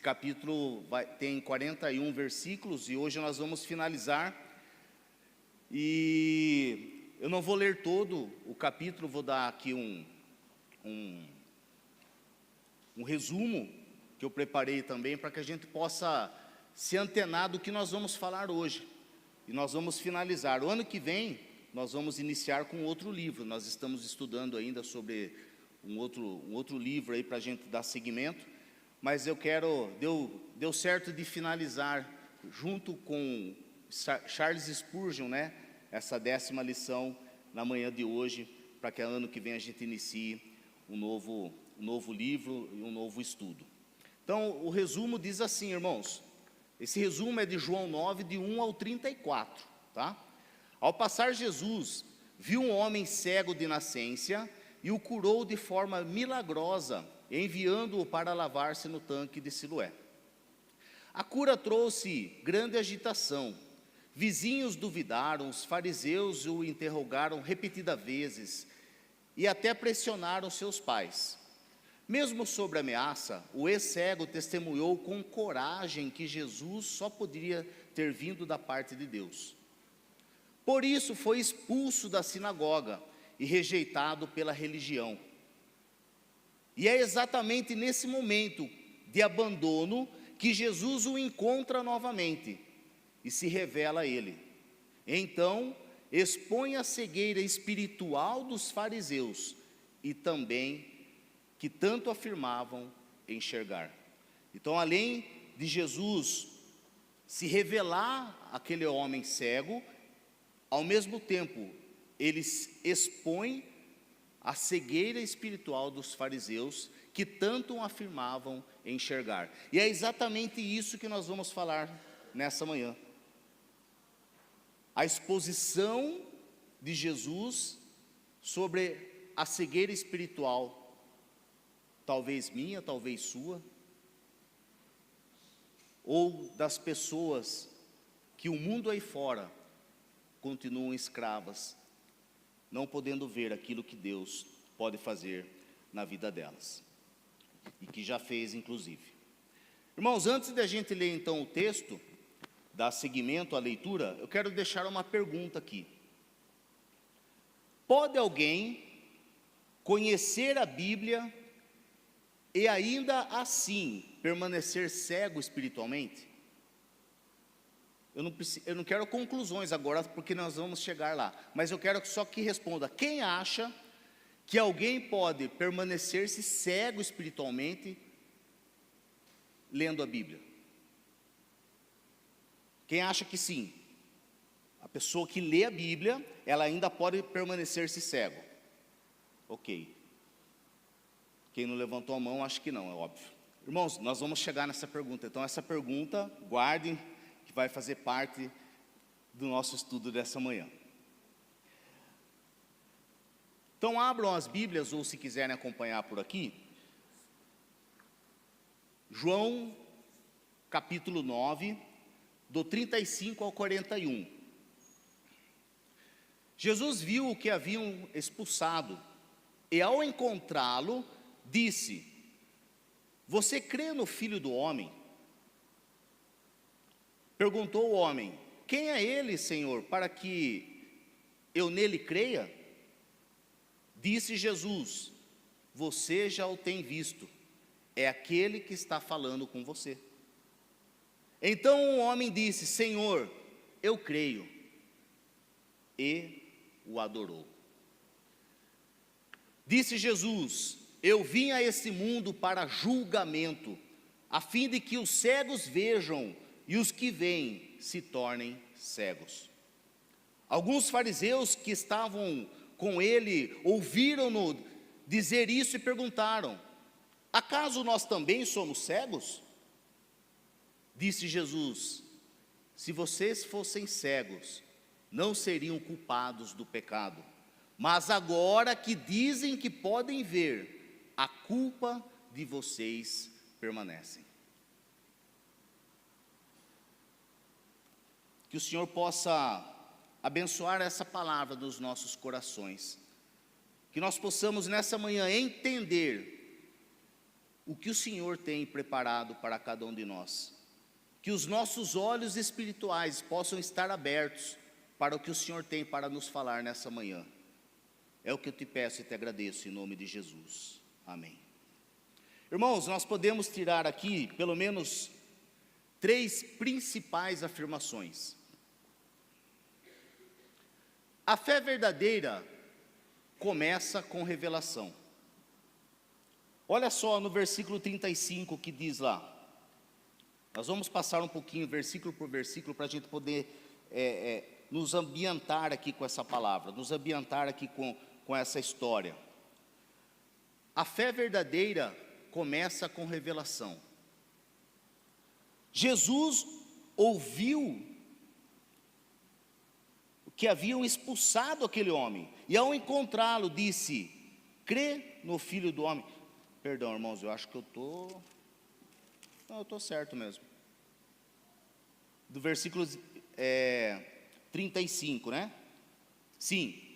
Capítulo tem 41 versículos e hoje nós vamos finalizar. E eu não vou ler todo o capítulo, vou dar aqui um resumo que eu preparei também para que a gente possa se antenar do que nós vamos falar hoje. E nós vamos finalizar. O ano que vem nós vamos iniciar com outro livro. Nós estamos estudando ainda sobre um outro livro aí para a gente dar seguimento. Mas eu quero, deu certo de finalizar junto com Charles Spurgeon, né, essa 10ª lição na manhã de hoje, para que ano que vem a gente inicie um novo livro e um novo estudo. Então, o resumo diz assim, irmãos, esse resumo é de João 9, de 1 ao 34, tá? Ao passar Jesus, viu um homem cego de nascença e o curou de forma milagrosa, enviando-o para lavar-se no tanque de Siloé. A cura trouxe grande agitação. Vizinhos duvidaram, os fariseus o interrogaram repetidas vezes e até pressionaram seus pais. Mesmo sob ameaça, o ex-cego testemunhou com coragem que Jesus só poderia ter vindo da parte de Deus. Por isso foi expulso da sinagoga e rejeitado pela religião. E é exatamente nesse momento de abandono que Jesus o encontra novamente e se revela a ele. Então, expõe a cegueira espiritual dos fariseus e também que tanto afirmavam enxergar. Então, além de Jesus se revelar àquele homem cego, ao mesmo tempo, ele expõe a cegueira espiritual dos fariseus que tanto afirmavam enxergar. E é exatamente isso que nós vamos falar nessa manhã. A exposição de Jesus sobre a cegueira espiritual, talvez minha, talvez sua, ou das pessoas que o mundo aí fora continuam escravas, não podendo ver aquilo que Deus pode fazer na vida delas, e que já fez inclusive. Irmãos, antes de a gente ler então o texto, dar seguimento à leitura, eu quero deixar uma pergunta aqui. Pode alguém conhecer a Bíblia e ainda assim permanecer cego espiritualmente? Eu não quero conclusões agora, porque nós vamos chegar lá. Mas eu quero só que responda. Quem acha que alguém pode permanecer-se cego espiritualmente lendo a Bíblia? Quem acha que sim? A pessoa que lê a Bíblia, ela ainda pode permanecer-se cego. Ok. Quem não levantou a mão, acho que não, é óbvio. Irmãos, nós vamos chegar nessa pergunta. Então, essa pergunta, guardem, que vai fazer parte do nosso estudo dessa manhã. Então abram as Bíblias, ou se quiserem acompanhar por aqui, João capítulo 9, do 35 ao 41. Jesus viu o que haviam expulsado, e ao encontrá-lo, disse: você crê no Filho do Homem? Perguntou o homem: quem é ele, Senhor, para que eu nele creia? Disse Jesus: você já o tem visto, é aquele que está falando com você. Então o homem disse: Senhor, eu creio, e o adorou. Disse Jesus: eu vim a este mundo para julgamento, a fim de que os cegos vejam e os que veem se tornem cegos. Alguns fariseus que estavam com ele ouviram-no dizer isso e perguntaram: acaso nós também somos cegos? Disse Jesus: se vocês fossem cegos, não seriam culpados do pecado, mas agora que dizem que podem ver, a culpa de vocês permanece. Que o Senhor possa abençoar essa palavra nos nossos corações. Que nós possamos nessa manhã entender o que o Senhor tem preparado para cada um de nós. Que os nossos olhos espirituais possam estar abertos para o que o Senhor tem para nos falar nessa manhã. É o que eu te peço e te agradeço em nome de Jesus. Amém. Irmãos, nós podemos tirar aqui pelo menos 3 principais afirmações. A fé verdadeira começa com revelação. Olha só no versículo 35 que diz lá. Nós vamos passar um pouquinho, versículo por versículo, para a gente poder nos ambientar aqui com essa palavra, nos ambientar aqui com essa história. A fé verdadeira começa com revelação. Jesus ouviu que haviam expulsado aquele homem, e ao encontrá-lo disse: crê no Filho do Homem. Perdão, irmãos, eu acho que eu estou certo mesmo. Do versículo 35, né? Sim.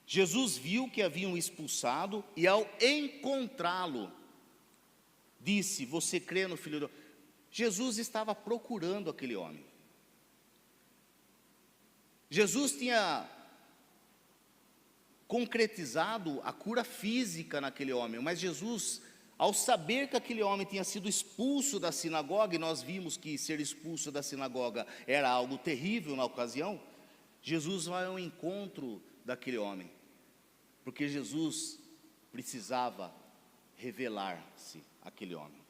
Jesus viu que haviam expulsado, e ao encontrá-lo, disse: você crê no Filho do Homem? Jesus estava procurando aquele homem. Jesus tinha concretizado a cura física naquele homem, mas Jesus, ao saber que aquele homem tinha sido expulso da sinagoga, e nós vimos que ser expulso da sinagoga era algo terrível na ocasião, Jesus vai ao encontro daquele homem, porque Jesus precisava revelar-se àquele homem.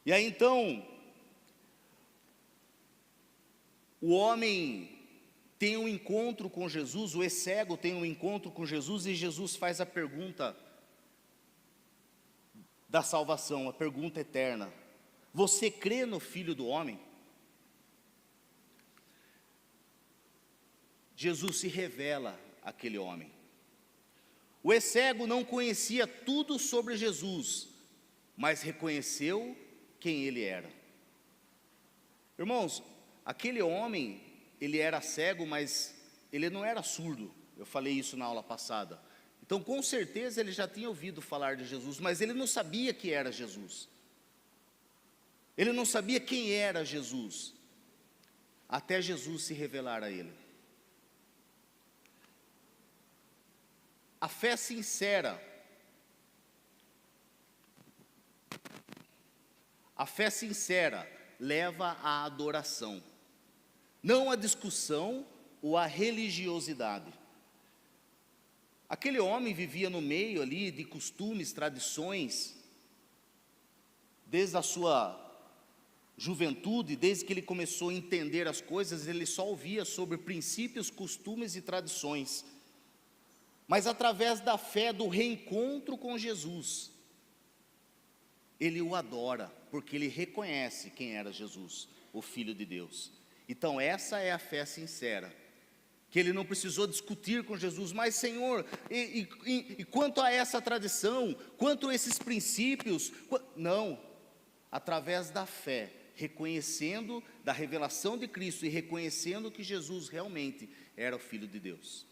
E aí então, o homem tem um encontro com Jesus, o ex-cego tem um encontro com Jesus, e Jesus faz a pergunta da salvação, a pergunta eterna: você crê no Filho do Homem? Jesus se revela àquele homem. O ex-cego não conhecia tudo sobre Jesus, mas reconheceu quem ele era. Irmãos, aquele homem, ele era cego, mas ele não era surdo. Eu falei isso na aula passada. Então, com certeza, ele já tinha ouvido falar de Jesus, mas ele não sabia que era Jesus. Ele não sabia quem era Jesus, até Jesus se revelar a ele. A fé sincera, leva à adoração, não à discussão ou à religiosidade. Aquele homem vivia no meio ali de costumes, tradições, desde a sua juventude, desde que ele começou a entender as coisas, ele só ouvia sobre princípios, costumes e tradições. Mas através da fé, do reencontro com Jesus, ele o adora, porque ele reconhece quem era Jesus, o Filho de Deus. Então essa é a fé sincera, que ele não precisou discutir com Jesus: mas Senhor, e quanto a essa tradição, quanto a esses princípios? Não, através da fé, reconhecendo da revelação de Cristo e reconhecendo que Jesus realmente era o Filho de Deus.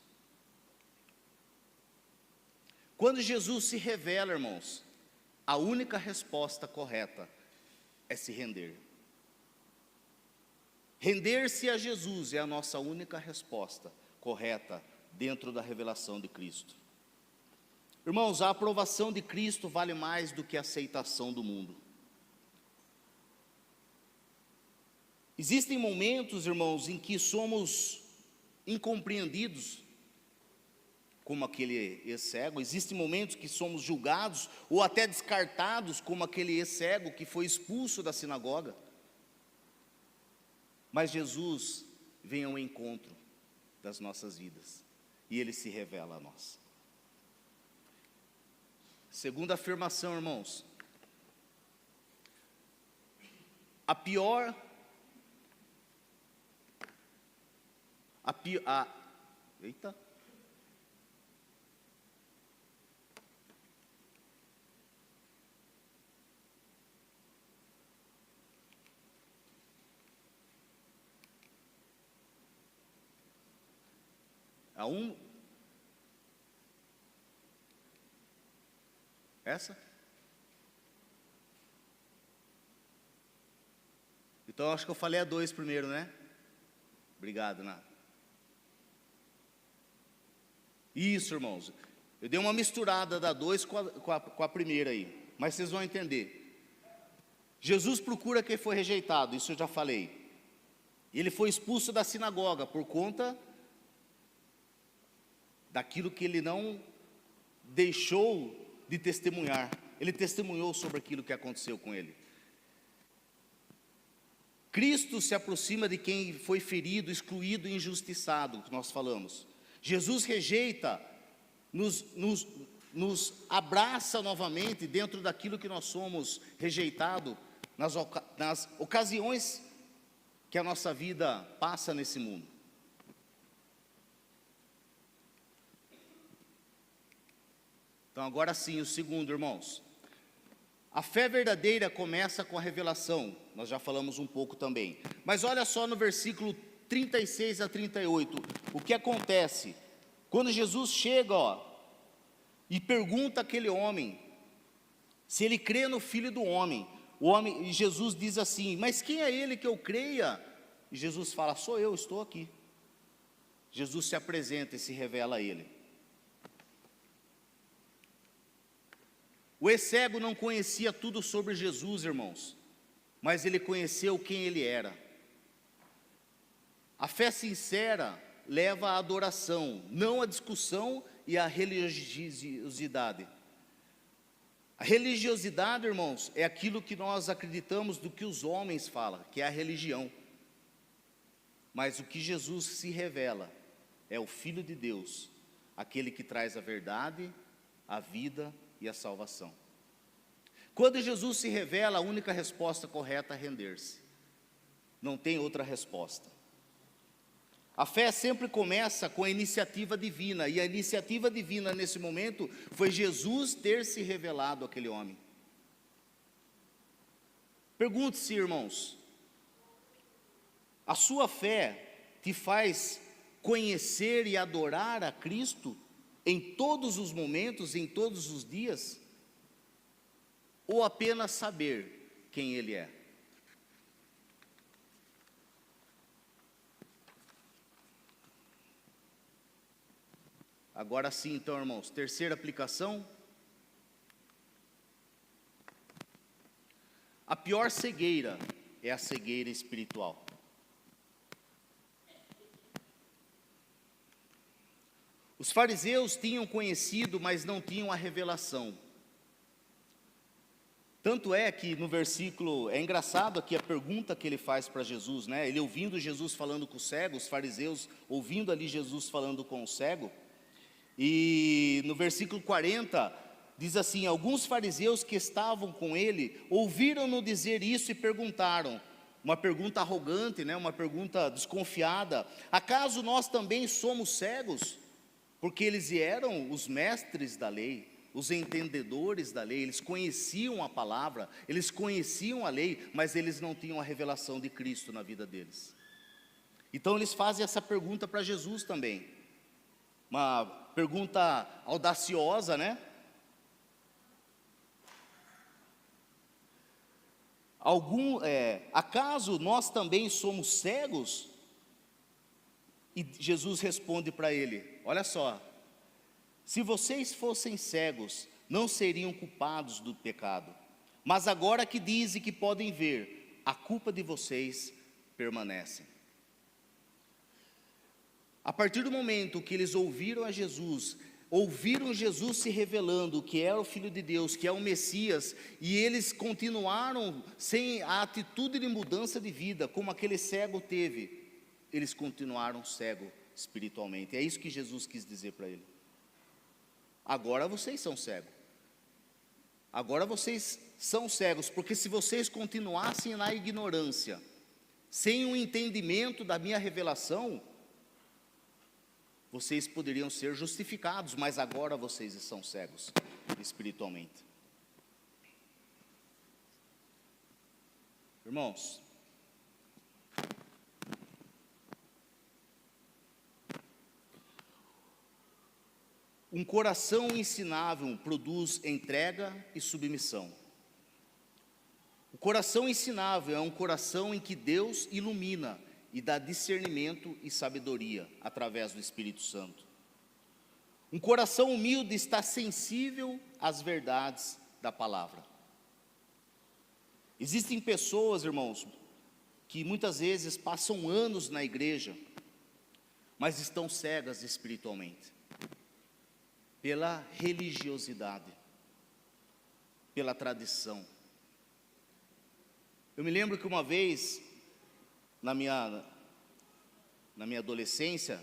Quando Jesus se revela, irmãos, a única resposta correta é se render. Render-se a Jesus é a nossa única resposta correta dentro da revelação de Cristo. Irmãos, a aprovação de Cristo vale mais do que a aceitação do mundo. Existem momentos, irmãos, em que somos incompreendidos, como aquele ex-cego. Existem momentos que somos julgados ou até descartados, como aquele ex-cego que foi expulso da sinagoga. Mas Jesus vem ao encontro das nossas vidas e Ele se revela a nós. Segunda afirmação, irmãos: eita. Essa? Então, acho que eu falei a 2 primeiro, né? Obrigado, Nath. Isso, irmãos. Eu dei uma misturada da 2 com a primeira aí. Mas vocês vão entender. Jesus procura quem foi rejeitado, isso eu já falei. Ele foi expulso da sinagoga por conta daquilo que ele não deixou de testemunhar. Ele testemunhou sobre aquilo que aconteceu com ele. Cristo se aproxima de quem foi ferido, excluído e injustiçado, que nós falamos. Jesus rejeita, nos abraça novamente dentro daquilo que nós somos rejeitados nas ocasiões que a nossa vida passa nesse mundo. Então agora sim, o segundo, irmãos. A fé verdadeira começa com a revelação, nós já falamos um pouco também. Mas olha só no versículo 36 a 38, o que acontece? Quando Jesus chega, e pergunta àquele homem, se ele crê no Filho do Homem, e Jesus diz assim, mas quem é ele que eu creia? E Jesus fala, sou eu, estou aqui. Jesus se apresenta e se revela a ele. O ex-cego não conhecia tudo sobre Jesus, irmãos, mas ele conheceu quem ele era. A fé sincera leva à adoração, não à discussão e à religiosidade. A religiosidade, irmãos, é aquilo que nós acreditamos do que os homens falam, que é a religião. Mas o que Jesus se revela é o Filho de Deus, aquele que traz a verdade, a vida e a salvação. Quando Jesus se revela, a única resposta correta é render-se. Não tem outra resposta. A fé sempre começa com a iniciativa divina, e a iniciativa divina nesse momento foi Jesus ter se revelado àquele homem. Pergunte-se, irmãos, a sua fé te faz conhecer e adorar a Cristo em todos os momentos, em todos os dias? Ou apenas saber quem Ele é? Agora sim, então, irmãos, terceira aplicação. A pior cegueira é a cegueira espiritual. Os fariseus tinham conhecido, mas não tinham a revelação. Tanto é que no versículo, é engraçado aqui a pergunta que ele faz para Jesus, né? Ele ouvindo Jesus falando com o cego, os fariseus ouvindo ali Jesus falando com o cego. E no versículo 40, diz assim, alguns fariseus que estavam com ele, ouviram-no dizer isso e perguntaram, uma pergunta arrogante, né? Uma pergunta desconfiada, acaso nós também somos cegos? Porque eles eram os mestres da lei, os entendedores da lei, eles conheciam a palavra, eles conheciam a lei, mas eles não tinham a revelação de Cristo na vida deles. Então eles fazem essa pergunta para Jesus também, uma pergunta audaciosa, né? Acaso nós também somos cegos? E Jesus responde para ele, olha só, se vocês fossem cegos, não seriam culpados do pecado, mas agora que dizem que podem ver, a culpa de vocês permanece. A partir do momento que eles ouviram Jesus se revelando que era o Filho de Deus, que é o Messias, e eles continuaram sem a atitude de mudança de vida, como aquele cego teve, eles continuaram cegos espiritualmente. É isso que Jesus quis dizer para ele. Agora vocês são cegos. Agora vocês são cegos, porque se vocês continuassem na ignorância, sem o entendimento da minha revelação, vocês poderiam ser justificados, mas agora vocês são cegos espiritualmente. Irmãos, um coração ensinável produz entrega e submissão. coração ensinável é um coração em que Deus ilumina e dá discernimento e sabedoria através do Espírito Santo. Um coração humilde está sensível às verdades da palavra. Existem pessoas, irmãos, que muitas vezes passam anos na igreja, mas estão cegas espiritualmente, pela religiosidade, pela tradição. Eu me lembro que uma vez, na minha adolescência,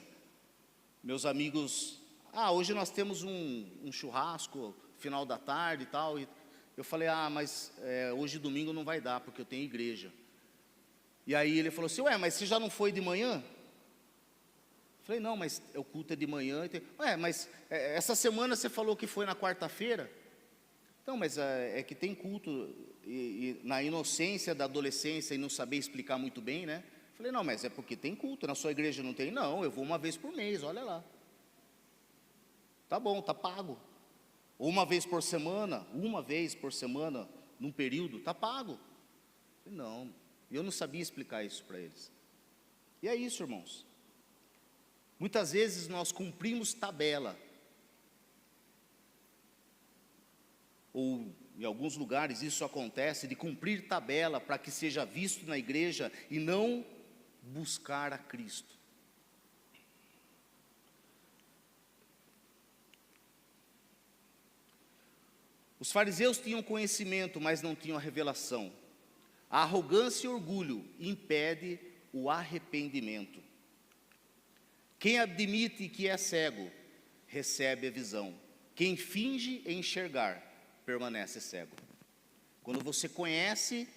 meus amigos, hoje nós temos um churrasco, final da tarde e tal, e eu falei, mas hoje domingo não vai dar, porque eu tenho igreja. E aí ele falou assim, mas você já não foi de manhã? Eu falei, não, mas o culto é de manhã. Mas essa semana você falou que foi na quarta-feira? Não, mas é que tem culto, e na inocência da adolescência e não saber explicar muito bem, né? Eu falei, não, mas é porque tem culto, na sua igreja não tem? Não, eu vou uma vez por mês, olha lá. Tá bom, tá pago. Ou uma vez por semana, num período, tá pago. Eu falei, não, eu não sabia explicar isso para eles. E é isso, irmãos. Muitas vezes nós cumprimos tabela, ou em alguns lugares isso acontece, de cumprir tabela para que seja visto na igreja e não buscar a Cristo. Os fariseus tinham conhecimento, mas não tinham a revelação. A arrogância e o orgulho impedem o arrependimento. Quem admite que é cego, recebe a visão. Quem finge enxergar, permanece cego. Quando você conhece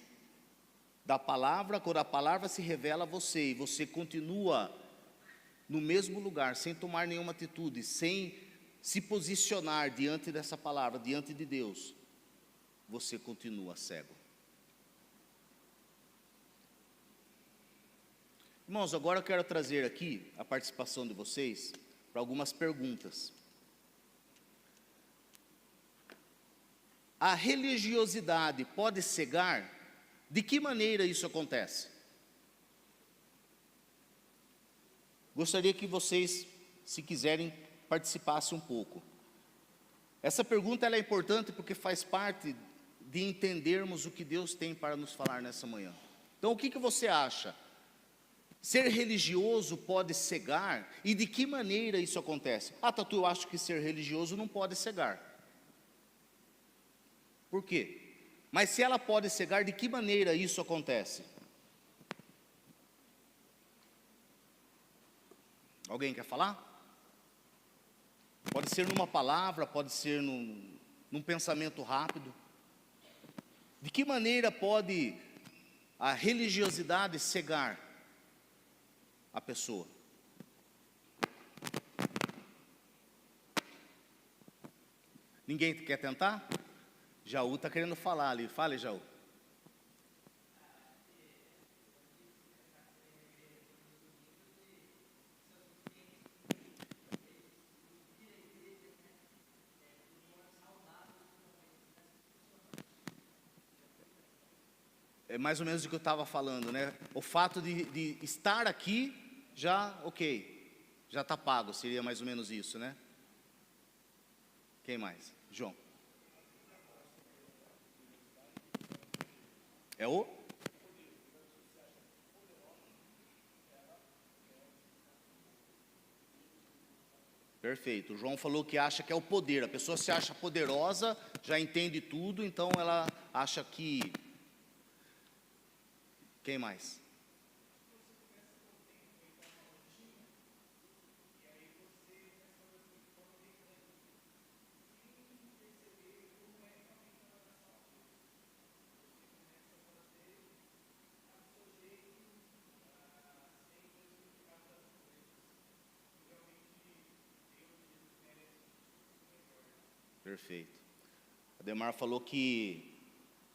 da palavra, quando a palavra se revela a você, e você continua no mesmo lugar, sem tomar nenhuma atitude, sem se posicionar diante dessa palavra, diante de Deus, você continua cego. Irmãos, agora eu quero trazer aqui a participação de vocês para algumas perguntas. A religiosidade pode cegar? De que maneira isso acontece? Gostaria que vocês, se quiserem, participassem um pouco. Essa pergunta ela é importante porque faz parte de entendermos o que Deus tem para nos falar nessa manhã. Então, o que você acha? Ser religioso pode cegar? E de que maneira isso acontece? Tatu, eu acho que ser religioso não pode cegar. Por quê? Mas se ela pode cegar, de que maneira isso acontece? Alguém quer falar? Pode ser numa palavra, pode ser num pensamento rápido. De que maneira pode a religiosidade cegar a pessoa? Ninguém quer tentar? Jaú está querendo falar ali. Fale, Jaú. É mais ou menos o que eu estava falando, né? O fato de estar aqui, já, já está pago, seria mais ou menos isso, né? Quem mais? João. É o? Perfeito. O João falou que acha que é o poder. A pessoa se acha poderosa, já entende tudo, então ela acha que... Quem mais? Perfeito. Ademar falou que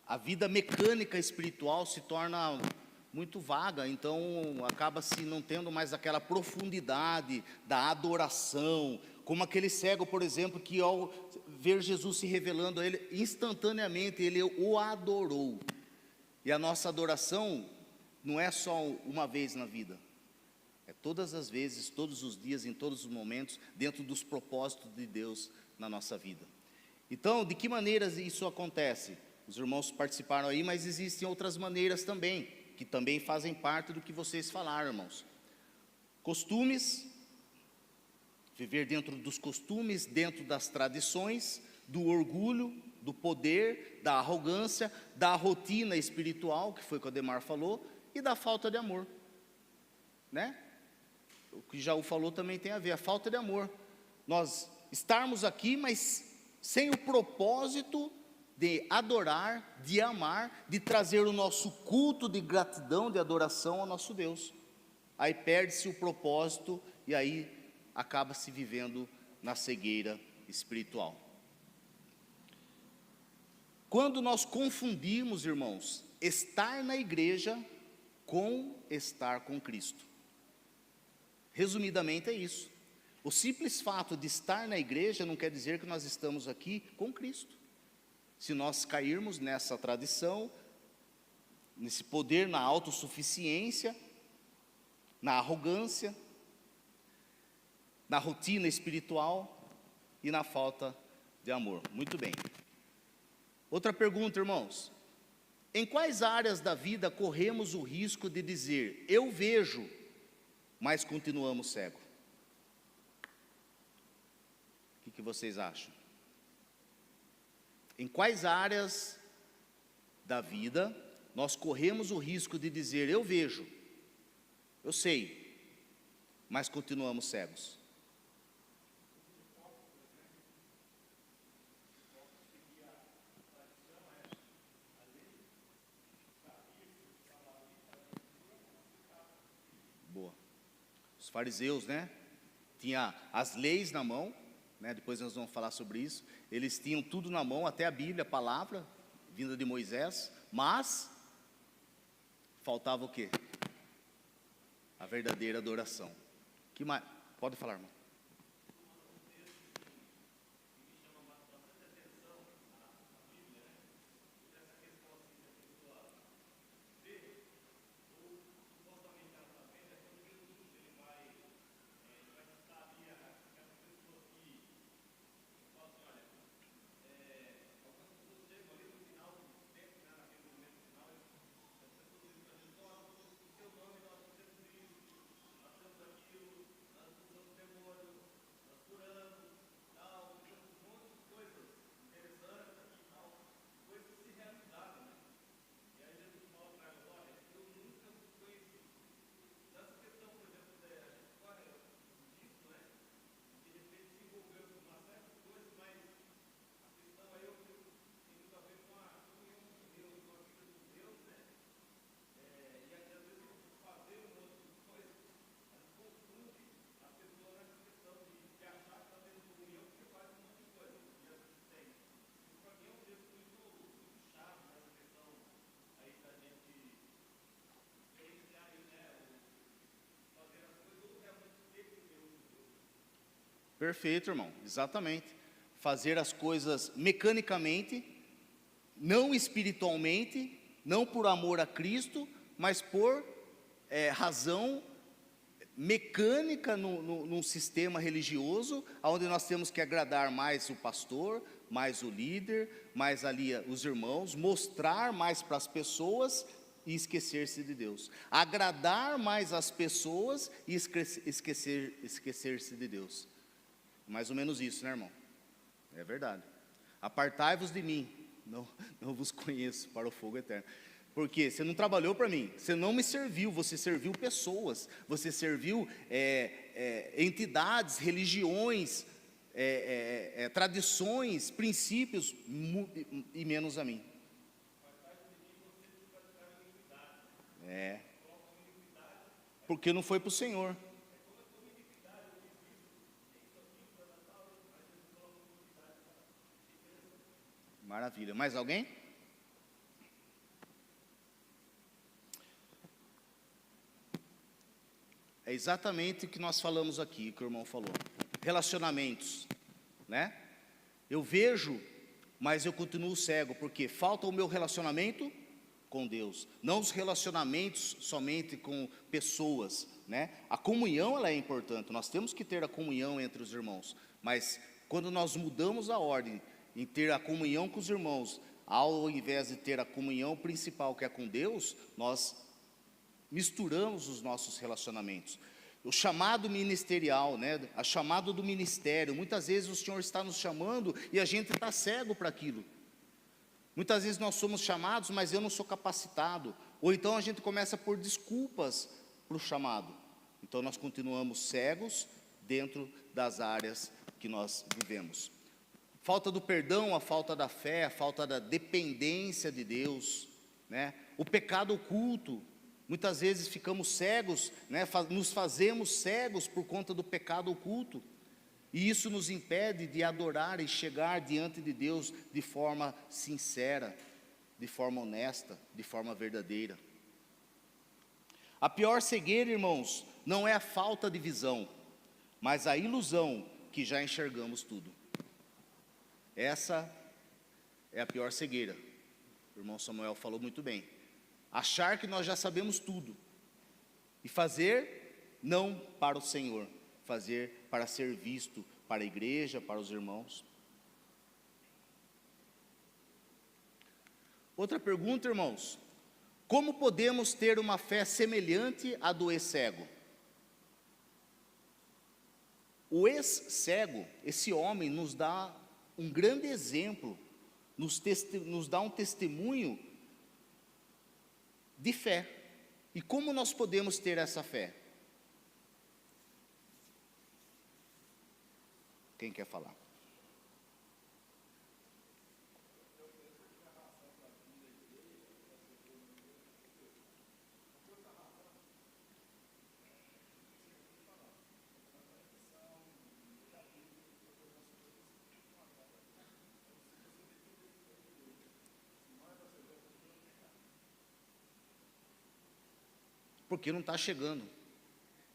a vida mecânica espiritual se torna muito vaga, então acaba-se não tendo mais aquela profundidade da adoração, como aquele cego, por exemplo, que ao ver Jesus se revelando a ele, instantaneamente ele o adorou. E a nossa adoração não é só uma vez na vida, é todas as vezes, todos os dias, em todos os momentos, dentro dos propósitos de Deus na nossa vida. Então, de que maneiras isso acontece? Os irmãos participaram aí, mas existem outras maneiras também, que também fazem parte do que vocês falaram, irmãos. Costumes, viver dentro dos costumes, dentro das tradições, do orgulho, do poder, da arrogância, da rotina espiritual, que foi o que o Ademar falou, e da falta de amor, né? O que Jaú falou também tem a ver, a falta de amor. Nós estarmos aqui, mas sem o propósito de adorar, de amar, de trazer o nosso culto de gratidão, de adoração ao nosso Deus. Aí perde-se o propósito e aí acaba se vivendo na cegueira espiritual. Quando nós confundimos, irmãos, estar na igreja com estar com Cristo. Resumidamente é isso. O simples fato de estar na igreja não quer dizer que nós estamos aqui com Cristo. Se nós cairmos nessa tradição, nesse poder, na autossuficiência, na arrogância, na rotina espiritual e na falta de amor. Muito bem. Outra pergunta, irmãos. Em quais áreas da vida corremos o risco de dizer, eu vejo, mas continuamos cegos? O que vocês acham? Em quais áreas da vida nós corremos o risco de dizer, eu vejo, eu sei, mas continuamos cegos? Boa. Os fariseus, né? Tinha as leis na mão, né? Depois nós vamos falar sobre isso. Eles tinham tudo na mão, até a Bíblia, a palavra, vinda de Moisés, mas faltava o quê? A verdadeira adoração. Que mais? Pode falar, irmão. Perfeito, irmão, exatamente. Fazer as coisas mecanicamente, não espiritualmente, não por amor a Cristo, mas por razão mecânica num sistema religioso, onde nós temos que agradar mais o pastor, mais o líder, mais ali os irmãos, mostrar mais para as pessoas e esquecer-se de Deus. Agradar mais as pessoas e esquecer-se de Deus. Mais ou menos isso, né, irmão? É verdade. Apartai-vos de mim, não vos conheço para o fogo eterno. Porque você não trabalhou para mim, você não me serviu, você serviu pessoas, você serviu entidades, religiões, tradições, princípios, e menos a mim. Porque não foi para o Senhor. Maravilha. Mais alguém? É exatamente o que nós falamos aqui, o que o irmão falou. Relacionamentos, né? Eu vejo, mas eu continuo cego, porque falta o meu relacionamento com Deus, não os relacionamentos somente com pessoas, né? A comunhão, ela é importante, nós temos que ter a comunhão entre os irmãos, mas quando nós mudamos a ordem em ter a comunhão com os irmãos, ao invés de ter a comunhão principal que é com Deus, nós misturamos os nossos relacionamentos. O chamado ministerial, né? A chamada do ministério, muitas vezes o Senhor está nos chamando e a gente está cego para aquilo. Muitas vezes nós somos chamados, mas eu não sou capacitado. Ou então a gente começa a pôr desculpas para o chamado. Então nós continuamos cegos dentro das áreas que nós vivemos. Falta do perdão, a falta da fé, a falta da dependência de Deus, né? O pecado oculto. Muitas vezes ficamos cegos, né? Nos fazemos cegos por conta do pecado oculto. E isso nos impede de adorar e chegar diante de Deus de forma sincera, de forma honesta, de forma verdadeira. A pior cegueira, irmãos, não é a falta de visão, mas a ilusão que já enxergamos tudo. Essa é a pior cegueira. O irmão Samuel falou muito bem. Achar que nós já sabemos tudo e fazer não para o Senhor, fazer para ser visto para a igreja, para os irmãos. Outra pergunta, irmãos: como podemos ter uma fé semelhante à do ex-cego? O ex-cego, esse homem, nos dá um grande exemplo, nos dá um testemunho de fé. E como nós podemos ter essa fé? Quem quer falar? Porque não está chegando,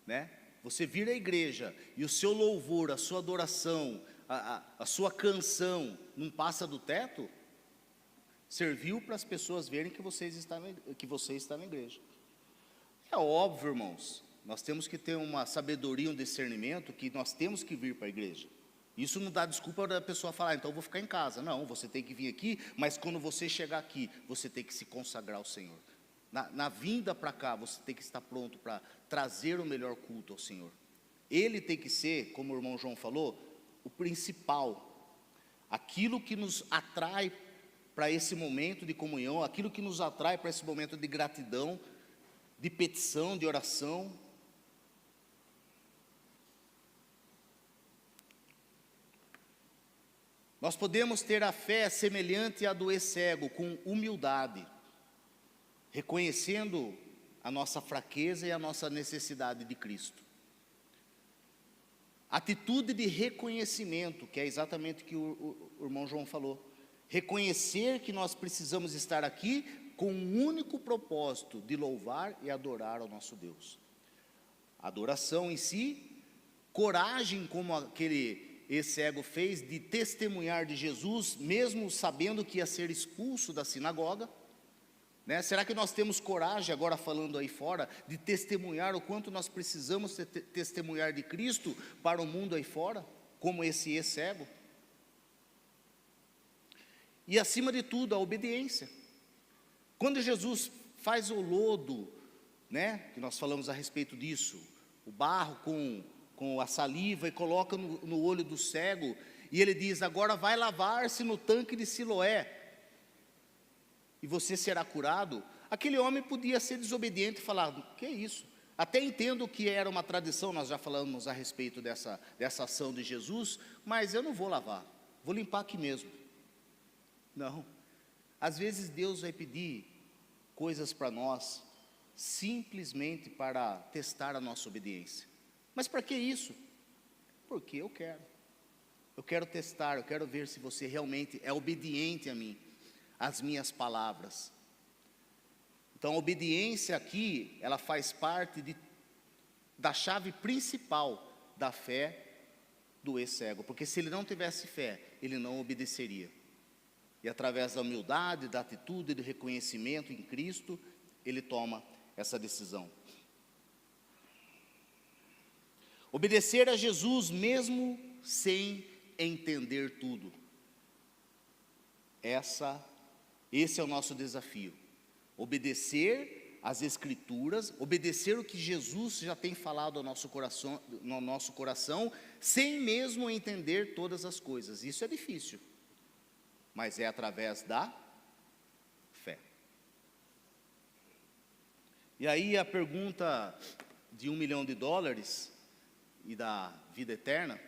né? Você vir à igreja e o seu louvor, a sua adoração, a sua canção não passa do teto, serviu para as pessoas verem que você está na igreja. É óbvio, irmãos, nós temos que ter uma sabedoria, um discernimento, que nós temos que vir para a igreja. Isso não dá desculpa da pessoa falar, então eu vou ficar em casa. Não, você tem que vir aqui, mas quando você chegar aqui, você tem que se consagrar ao Senhor. Na vinda para cá, você tem que estar pronto para trazer o melhor culto ao Senhor. Ele tem que ser, como o irmão João falou, o principal. Aquilo que nos atrai para esse momento de comunhão, aquilo que nos atrai para esse momento de gratidão, de petição, de oração. Nós podemos ter a fé semelhante à do ex-cego, com humildade, reconhecendo a nossa fraqueza e a nossa necessidade de Cristo. Atitude de reconhecimento, que é exatamente o que o irmão João falou. Reconhecer que nós precisamos estar aqui com um único propósito, de louvar e adorar ao nosso Deus. Adoração em si, coragem como aquele ex-cego fez, de testemunhar de Jesus, mesmo sabendo que ia ser expulso da sinagoga. Né? Será que nós temos coragem, agora falando aí fora, de testemunhar o quanto nós precisamos testemunhar de Cristo para o mundo aí fora, como esse ex-cego? E acima de tudo, a obediência. Quando Jesus faz o lodo, né, que nós falamos a respeito disso, o barro com a saliva e coloca no olho do cego, e ele diz, agora vai lavar-se no tanque de Siloé, e você será curado. Aquele homem podia ser desobediente e falar, que é isso? Até entendo que era uma tradição, nós já falamos a respeito dessa ação de Jesus, mas eu não vou lavar, vou limpar aqui mesmo. Não, às vezes Deus vai pedir coisas para nós, simplesmente para testar a nossa obediência. Mas para que isso? Porque eu quero testar, eu quero ver se você realmente é obediente a mim, as minhas palavras. Então a obediência aqui, ela faz parte da chave principal da fé do ex-cego, porque se ele não tivesse fé, ele não obedeceria. E através da humildade, da atitude, do reconhecimento em Cristo, ele toma essa decisão. Obedecer a Jesus mesmo sem entender tudo. Esse é o nosso desafio. Obedecer às Escrituras, obedecer o que Jesus já tem falado ao nosso coração, sem mesmo entender todas as coisas. Isso é difícil, mas é através da fé. E aí a pergunta de $1 milhão e da vida eterna: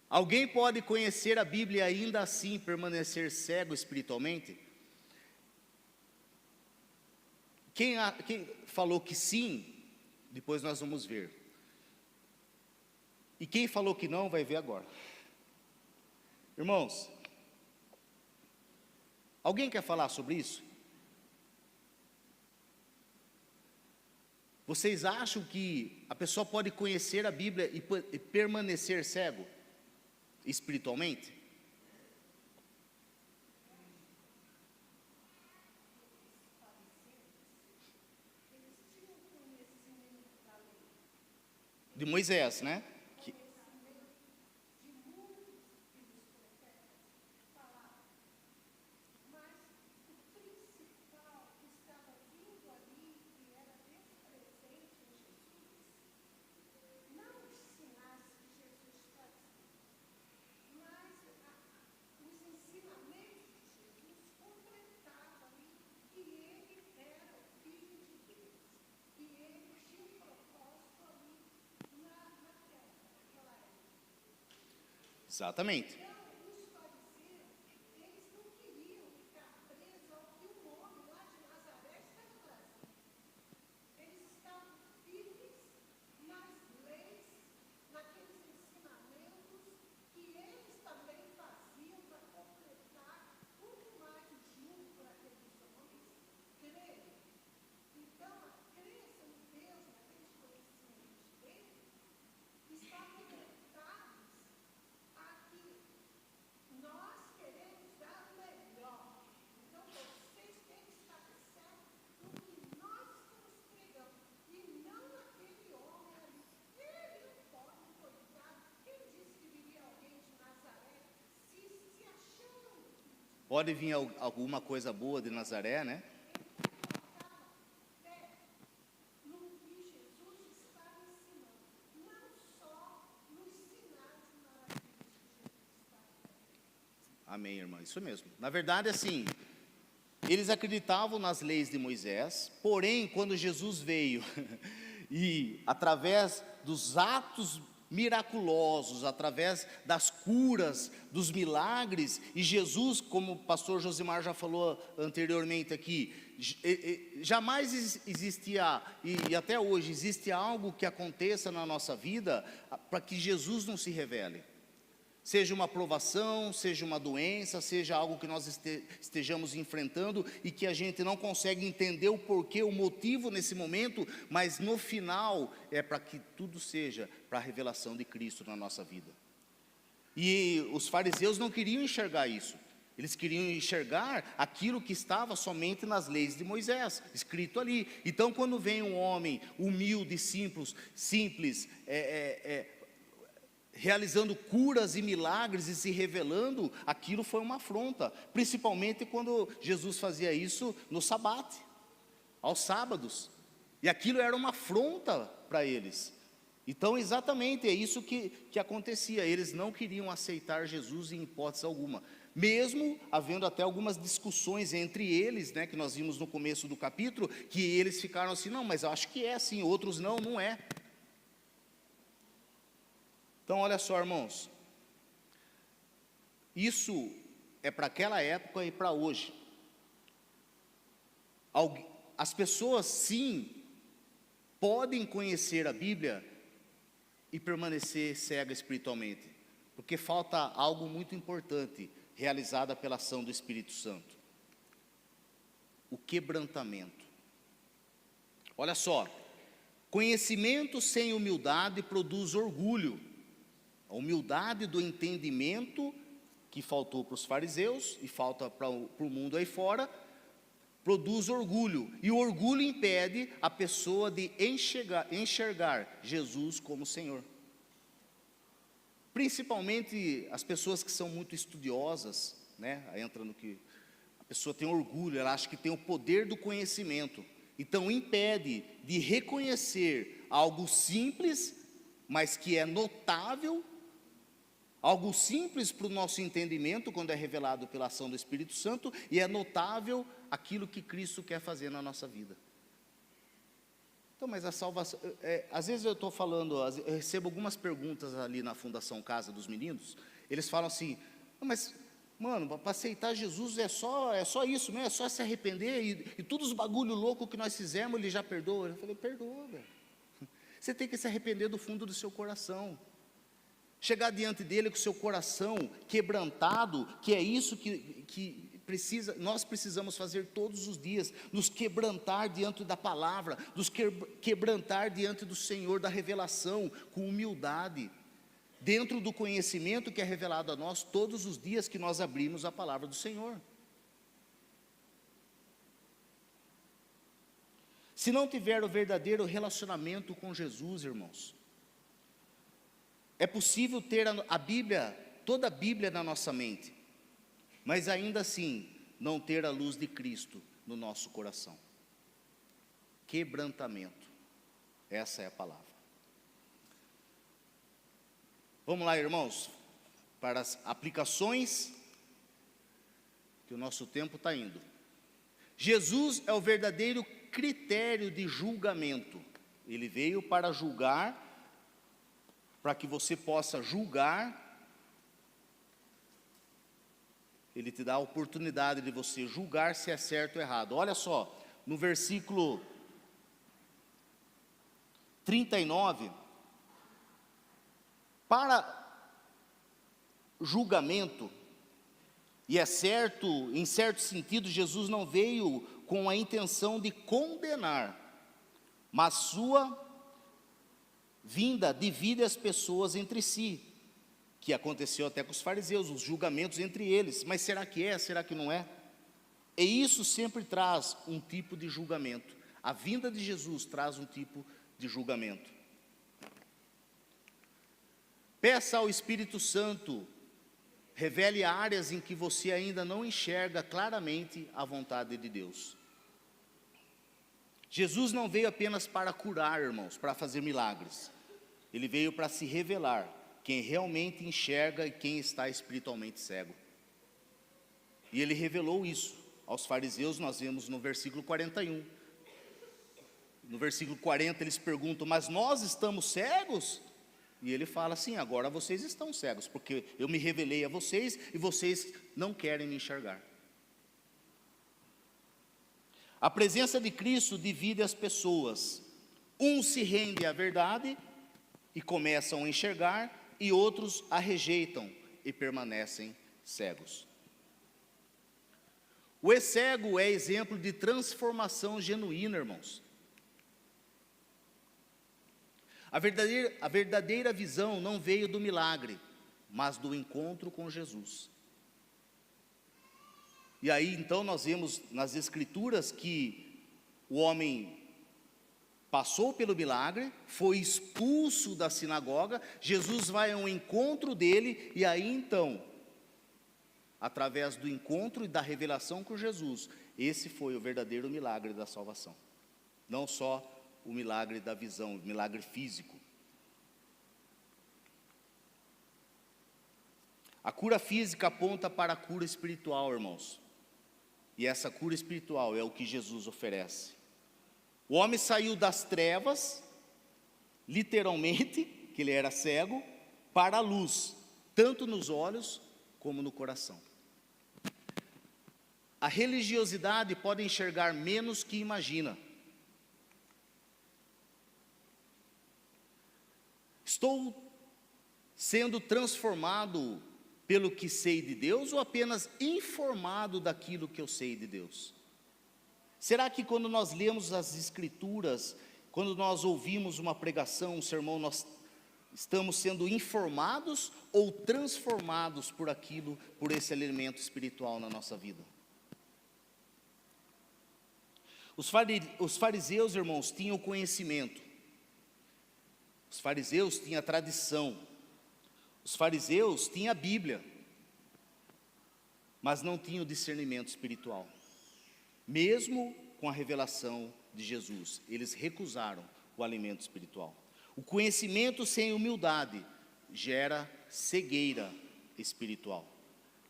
alguém pode conhecer a Bíblia e ainda assim permanecer cego espiritualmente? Quem falou que sim, depois nós vamos ver. E quem falou que não, vai ver agora. Irmãos, alguém quer falar sobre isso? Vocês acham que a pessoa pode conhecer a Bíblia e permanecer cego espiritualmente? De Moisés, né? Exatamente. Pode vir alguma coisa boa de Nazaré, né? Amém, irmã, isso mesmo. Na verdade, assim, eles acreditavam nas leis de Moisés, porém, quando Jesus veio e através dos atos miraculosos, através das curas, dos milagres, e Jesus, como o pastor Josimar já falou anteriormente aqui, jamais existia, e até hoje existe algo que aconteça na nossa vida para que Jesus não se revele. Seja uma provação, seja uma doença, seja algo que nós estejamos enfrentando e que a gente não consegue entender o porquê, o motivo nesse momento, mas no final é para que tudo seja para a revelação de Cristo na nossa vida. E os fariseus não queriam enxergar isso, eles queriam enxergar aquilo que estava somente nas leis de Moisés, escrito ali. Então, quando vem um homem humilde, simples, realizando curas e milagres e se revelando, aquilo foi uma afronta, principalmente quando Jesus fazia isso no sabate, aos sábados, e aquilo era uma afronta para eles. Então, exatamente, é isso que acontecia, eles não queriam aceitar Jesus em hipótese alguma, mesmo havendo até algumas discussões entre eles, né, que nós vimos no começo do capítulo, que eles ficaram assim, não, mas eu acho que é assim, outros não, não é. Então, olha só, irmãos, isso é para aquela época e para hoje. As pessoas, sim, podem conhecer a Bíblia e permanecer cegas espiritualmente, porque falta algo muito importante, realizada pela ação do Espírito Santo: o quebrantamento. Olha só, conhecimento sem humildade produz orgulho. A humildade do entendimento que faltou para os fariseus e falta para o mundo aí fora, produz orgulho. E o orgulho impede a pessoa de enxergar Jesus como Senhor. Principalmente as pessoas que são muito estudiosas, né? Aí entra no que a pessoa tem orgulho, ela acha que tem o poder do conhecimento. Então impede de reconhecer algo simples, mas que é notável, algo simples para o nosso entendimento, quando é revelado pela ação do Espírito Santo, e é notável aquilo que Cristo quer fazer na nossa vida. Então, mas a salvação, às vezes eu estou falando, eu recebo algumas perguntas ali na Fundação Casa dos Meninos, eles falam assim, mas, mano, para aceitar Jesus é só isso mesmo, é só se arrepender, e todos os bagulho louco que nós fizemos, Ele já perdoa. Eu falei, perdoa, velho. Você tem que se arrepender do fundo do seu coração, chegar diante dEle com o seu coração quebrantado, que é isso que nós precisamos fazer todos os dias, nos quebrantar diante da palavra, nos quebrantar diante do Senhor, da revelação, com humildade, dentro do conhecimento que é revelado a nós todos os dias que nós abrimos a palavra do Senhor. Se não tiver o verdadeiro relacionamento com Jesus, irmãos, é possível ter a Bíblia, toda a Bíblia na nossa mente, mas ainda assim, não ter a luz de Cristo no nosso coração. Quebrantamento, essa é a palavra. Vamos lá, irmãos, para as aplicações, que o nosso tempo está indo. Jesus é o verdadeiro critério de julgamento. Ele veio para julgar, para que você possa julgar. Ele te dá a oportunidade de você julgar se é certo ou errado. Olha só, no versículo 39, para julgamento, e é certo, em certo sentido, Jesus não veio com a intenção de condenar, mas sua vinda divide as pessoas entre si, que aconteceu até com os fariseus, os julgamentos entre eles. Mas será que é? Será que não é? E isso sempre traz um tipo de julgamento. A vinda de Jesus traz um tipo de julgamento. Peça ao Espírito Santo, revele áreas em que você ainda não enxerga claramente a vontade de Deus. Jesus não veio apenas para curar, irmãos, para fazer milagres. Ele veio para se revelar quem realmente enxerga e quem está espiritualmente cego. E ele revelou isso aos fariseus, nós vemos no versículo 41. No versículo 40 eles perguntam, mas nós estamos cegos? E ele fala assim, agora vocês estão cegos, porque eu me revelei a vocês e vocês não querem me enxergar. A presença de Cristo divide as pessoas. Uns se rendem à verdade e começam a enxergar, e outros a rejeitam e permanecem cegos. O cego é exemplo de transformação genuína, irmãos. A verdadeira visão não veio do milagre, mas do encontro com Jesus. E aí então nós vemos nas Escrituras que o homem passou pelo milagre, foi expulso da sinagoga, Jesus vai ao encontro dele, e aí então, através do encontro e da revelação com Jesus, esse foi o verdadeiro milagre da salvação. Não só o milagre da visão, o milagre físico. A cura física aponta para a cura espiritual, irmãos. E essa cura espiritual é o que Jesus oferece. O homem saiu das trevas, literalmente, que ele era cego, para a luz, tanto nos olhos como no coração. A religiosidade pode enxergar menos que imagina. Estou sendo transformado pelo que sei de Deus ou apenas informado daquilo que eu sei de Deus? Será que quando nós lemos as Escrituras, quando nós ouvimos uma pregação, um sermão, nós Estamos sendo informados ou transformados por aquilo, por esse alimento espiritual na nossa vida? Os fariseus, irmãos, tinham conhecimento. Os fariseus tinham a tradição. Os fariseus tinham a Bíblia. Mas não tinham discernimento espiritual. Mesmo com a revelação de Jesus, eles recusaram o alimento espiritual. O conhecimento sem humildade gera cegueira espiritual.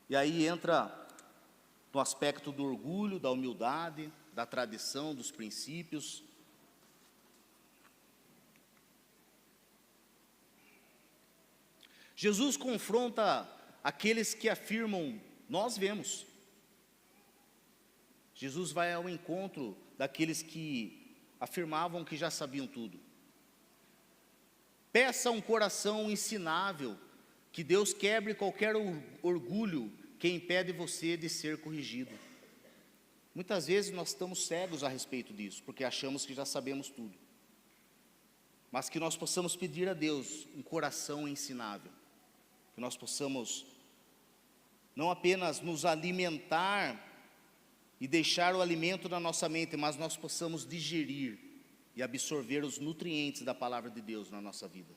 E aí entra no aspecto do orgulho, da humildade, da tradição, dos princípios. Jesus confronta aqueles que afirmam: nós vemos. Jesus vai ao encontro daqueles que afirmavam que já sabiam tudo. Peça um coração ensinável, que Deus quebre qualquer orgulho que impede você de ser corrigido. Muitas vezes nós estamos cegos a respeito disso, porque achamos que já sabemos tudo. Mas que nós possamos pedir a Deus um coração ensinável, que nós possamos não apenas nos alimentar e deixar o alimento na nossa mente, mas nós possamos digerir e absorver os nutrientes da palavra de Deus na nossa vida.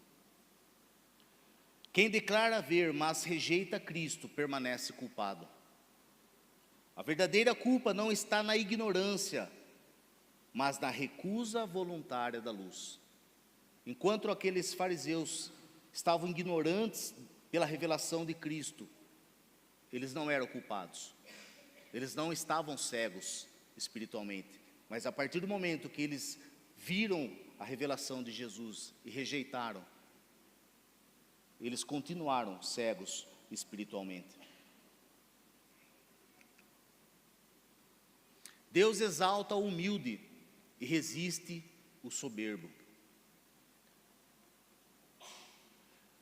Quem declara ver, mas rejeita Cristo, permanece culpado. A verdadeira culpa não está na ignorância, mas na recusa voluntária da luz. Enquanto aqueles fariseus estavam ignorantes pela revelação de Cristo, eles não eram culpados. Eles não estavam cegos espiritualmente, mas a partir do momento que eles viram a revelação de Jesus e rejeitaram, eles continuaram cegos espiritualmente. Deus exalta o humilde e resiste o soberbo.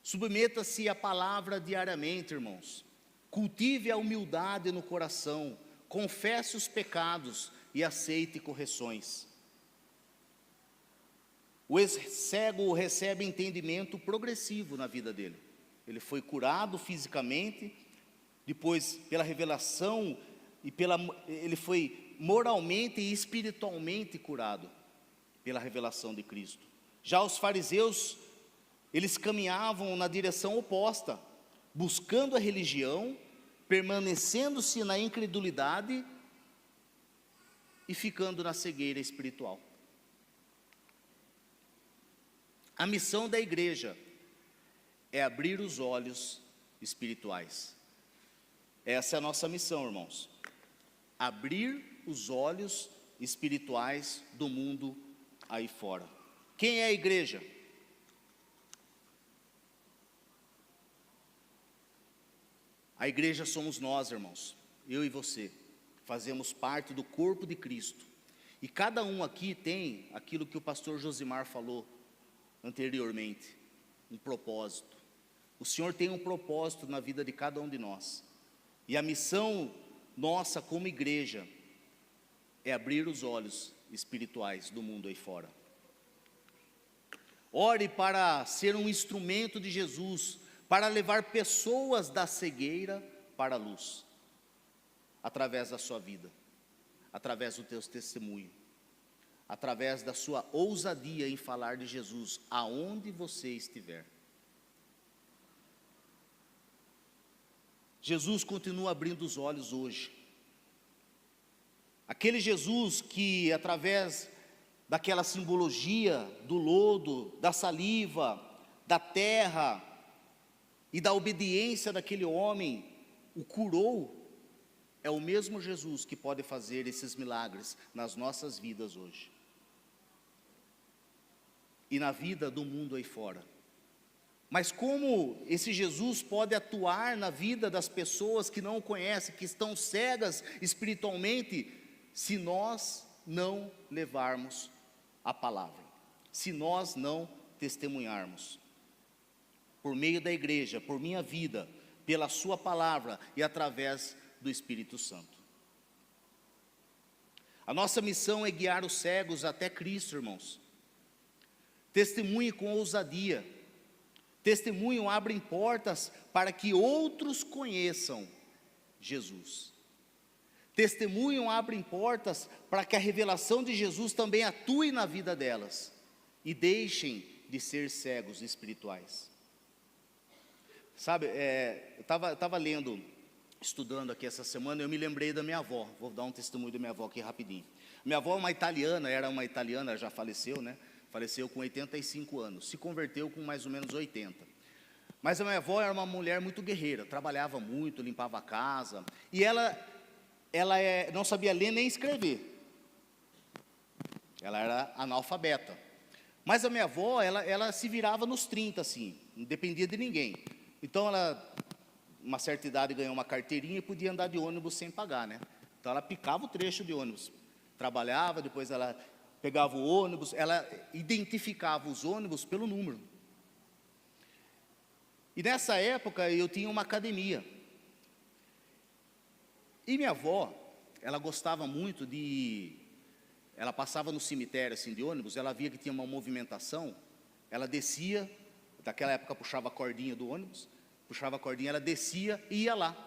Submeta-se à palavra diariamente, irmãos. Cultive a humildade no coração, confesse os pecados e aceite correções. O cego recebe entendimento progressivo na vida dele. Ele foi curado fisicamente, depois pela revelação, ele foi moralmente e espiritualmente curado pela revelação de Cristo. Já os fariseus, eles caminhavam na direção oposta, buscando a religião, permanecendo-se na incredulidade e ficando na cegueira espiritual. A missão da igreja é abrir os olhos espirituais. Essa é a nossa missão, irmãos. Abrir os olhos espirituais do mundo aí fora. Quem é a igreja? A igreja somos nós, irmãos, eu e você, fazemos parte do corpo de Cristo, e cada um aqui tem aquilo que o pastor Josimar falou anteriormente, um propósito. O Senhor tem um propósito na vida de cada um de nós, e a missão nossa como igreja é abrir os olhos espirituais do mundo aí fora. Ore para ser um instrumento de Jesus, para levar pessoas da cegueira para a luz, através da sua vida, através do teu testemunho, através da sua ousadia em falar de Jesus, aonde você estiver. Jesus continua abrindo os olhos hoje. Aquele Jesus que, através daquela simbologia do lodo, da saliva, da terra e da obediência daquele homem, o curou, é o mesmo Jesus que pode fazer esses milagres nas nossas vidas hoje. E na vida do mundo aí fora. Mas como esse Jesus pode atuar na vida das pessoas que não o conhecem, que estão cegas espiritualmente, se nós não levarmos a palavra, se nós não testemunharmos? Por meio da igreja, por minha vida, pela sua palavra e através do Espírito Santo. A nossa missão é guiar os cegos até Cristo, irmãos. Testemunhe com ousadia. Testemunho abre portas para que outros conheçam Jesus. Testemunho abre portas para que a revelação de Jesus também atue na vida delas e deixem de ser cegos espirituais. Sabe, eu estava lendo, estudando aqui essa semana, eu me lembrei da minha avó. Vou dar um testemunho da minha avó aqui rapidinho. Minha avó era uma italiana, já faleceu, né? Faleceu com 85 anos, se converteu com mais ou menos 80. Mas a minha avó era uma mulher muito guerreira, trabalhava muito, limpava a casa, e ela não sabia ler nem escrever. Ela era analfabeta. Mas a minha avó, ela se virava nos 30, assim, não dependia de ninguém. Então ela, uma certa idade, ganhou uma carteirinha e podia andar de ônibus sem pagar, né? Então ela picava o trecho de ônibus, trabalhava, depois ela pegava o ônibus, ela identificava os ônibus pelo número. E nessa época eu tinha uma academia. E minha avó, ela gostava muito ela passava no cemitério assim de ônibus, ela via que tinha uma movimentação, ela descia, naquela época puxava a cordinha do ônibus, puxava a cordinha, ela descia e ia lá.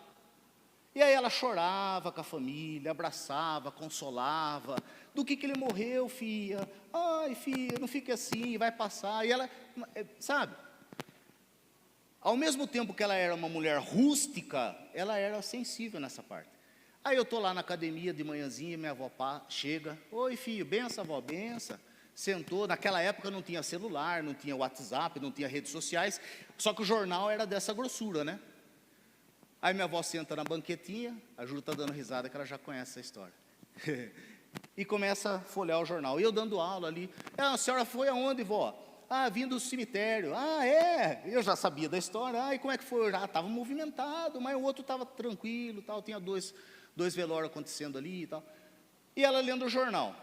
E aí ela chorava com a família, abraçava, consolava. Do que ele morreu, filha? Ai, filha, não fique assim, vai passar. E ela, sabe? Ao mesmo tempo que ela era uma mulher rústica, ela era sensível nessa parte. Aí eu estou lá na academia de manhãzinha, minha avó chega. Oi, filho, benção, avó, benção. Sentou, naquela época não tinha celular, não tinha WhatsApp, não tinha redes sociais, só que o jornal era dessa grossura, né? Aí minha avó senta na banquetinha, a Ju está dando risada que ela já conhece essa história. E começa a folhear o jornal. E eu dando aula ali. A senhora foi aonde, vó? Ah, vim do cemitério. Ah, é? Eu já sabia da história. Ah, e como é que foi? Eu já estava movimentado, mas o outro estava tranquilo, tal. Tinha dois velórios acontecendo ali e tal. E ela lendo o jornal.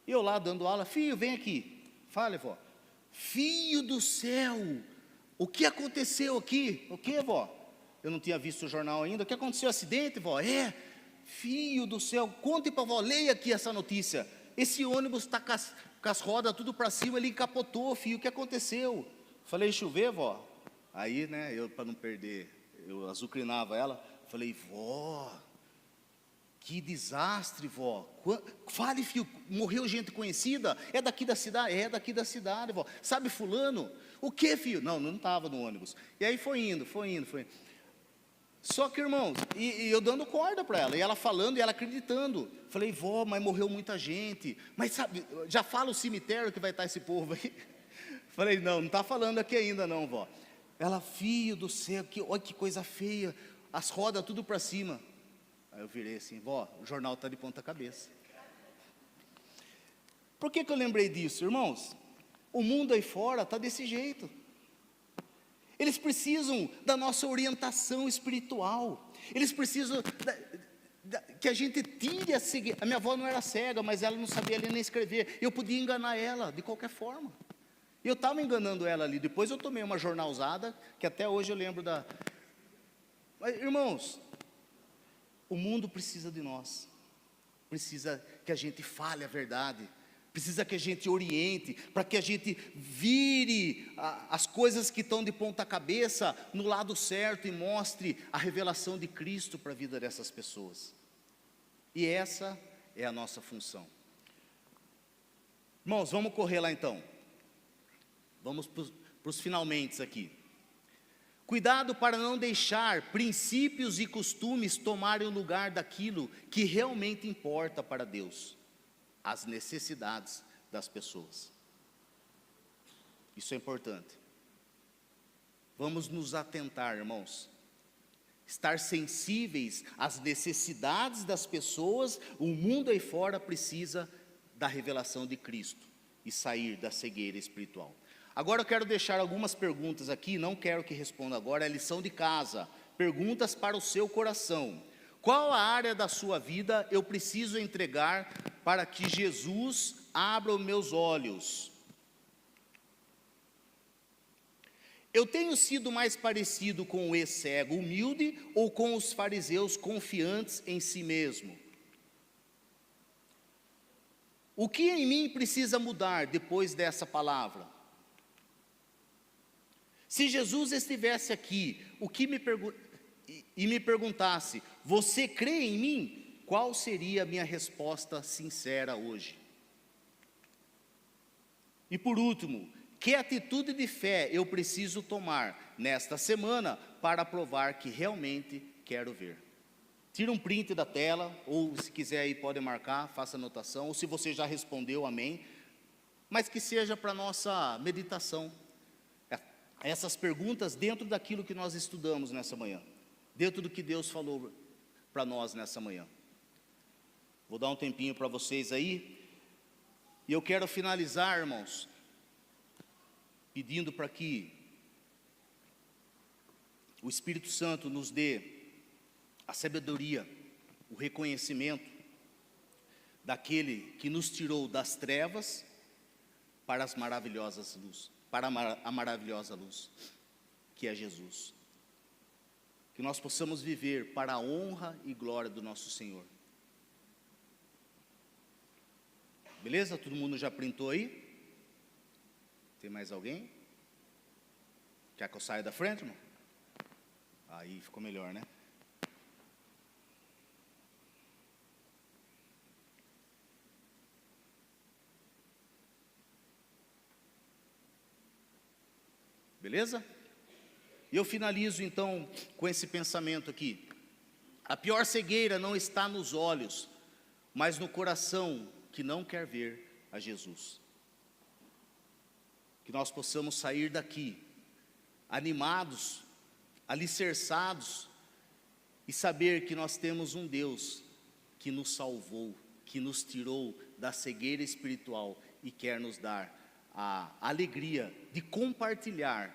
E eu lá dando aula. Filho, vem aqui. Fale, vó. Filho do céu! O que aconteceu aqui? O que, vó? Eu não tinha visto o jornal ainda. O que aconteceu? Acidente, vó? Filho do céu, conte para a vó, leia aqui essa notícia. Esse ônibus está com as rodas tudo para cima, ele capotou, filho, o que aconteceu? Falei, chover, vó? Aí, né, eu para não perder, eu azucrinava ela. Falei, vó, que desastre, vó. Fale, filho, morreu gente conhecida? É daqui da cidade? É daqui da cidade, vó. Sabe fulano? O que, filho? Não estava no ônibus. E aí foi indo. Só que, irmãos, e eu dando corda para ela, e ela falando, e ela acreditando. Falei, vó, mas morreu muita gente. Mas sabe, já fala o cemitério que vai estar esse povo aí? Falei, não está falando aqui ainda não, vó. Ela, filho do céu, olha que coisa feia, as rodas tudo para cima. Aí eu virei assim, vó, o jornal está de ponta cabeça. Por que eu lembrei disso, irmãos? O mundo aí fora está desse jeito. Eles precisam da nossa orientação espiritual. Eles precisam que a gente tire a cegueira. A minha avó não era cega, mas ela não sabia ler nem escrever. Eu podia enganar ela de qualquer forma. Eu estava enganando ela ali. Depois eu tomei uma jornalzada, que até hoje eu lembro da... Mas, irmãos, o mundo precisa de nós. Precisa que a gente fale a verdade. Precisa que a gente oriente, para que a gente vire as coisas que estão de ponta cabeça no lado certo e mostre a revelação de Cristo para a vida dessas pessoas. E essa é a nossa função. Irmãos, vamos correr lá então. Vamos para os finalmente aqui. Cuidado para não deixar princípios e costumes tomarem o lugar daquilo que realmente importa para Deus. As necessidades das pessoas. Isso é importante. Vamos nos atentar, irmãos. Estar sensíveis às necessidades das pessoas. O mundo aí fora precisa da revelação de Cristo e sair da cegueira espiritual. Agora eu quero deixar algumas perguntas aqui, não quero que responda agora, é lição de casa. Perguntas para o seu coração. Qual a área da sua vida eu preciso entregar para que Jesus abra os meus olhos? Eu tenho sido mais parecido com o ex-cego humilde ou com os fariseus confiantes em si mesmo? O que em mim precisa mudar depois dessa palavra? Se Jesus estivesse aqui, e me perguntasse: você crê em mim? Qual seria a minha resposta sincera hoje? E por último, que atitude de fé eu preciso tomar nesta semana para provar que realmente quero ver? Tira um print da tela, ou se quiser aí pode marcar, faça anotação, ou se você já respondeu, amém. Mas que seja para nossa meditação, essas perguntas dentro daquilo que nós estudamos nessa manhã, dentro do que Deus falou para nós nessa manhã. Vou dar um tempinho para vocês aí, e eu quero finalizar, irmãos, pedindo para que o Espírito Santo nos dê a sabedoria, o reconhecimento daquele que nos tirou das trevas para as maravilhosas luzes, para a maravilhosa luz, que é Jesus. Que nós possamos viver para a honra e glória do nosso Senhor. Beleza? Todo mundo já printou aí? Tem mais alguém? Quer que eu saia da frente, irmão? Aí ficou melhor, né? Beleza? E eu finalizo então com esse pensamento aqui. A pior cegueira não está nos olhos, mas no coração que não quer ver a Jesus. Que nós possamos sair daqui animados, alicerçados, e saber que nós temos um Deus que nos salvou, que nos tirou da cegueira espiritual e quer nos dar a alegria de compartilhar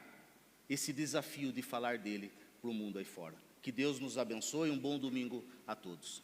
esse desafio de falar dele para o mundo aí fora. Que Deus nos abençoe, um bom domingo a todos.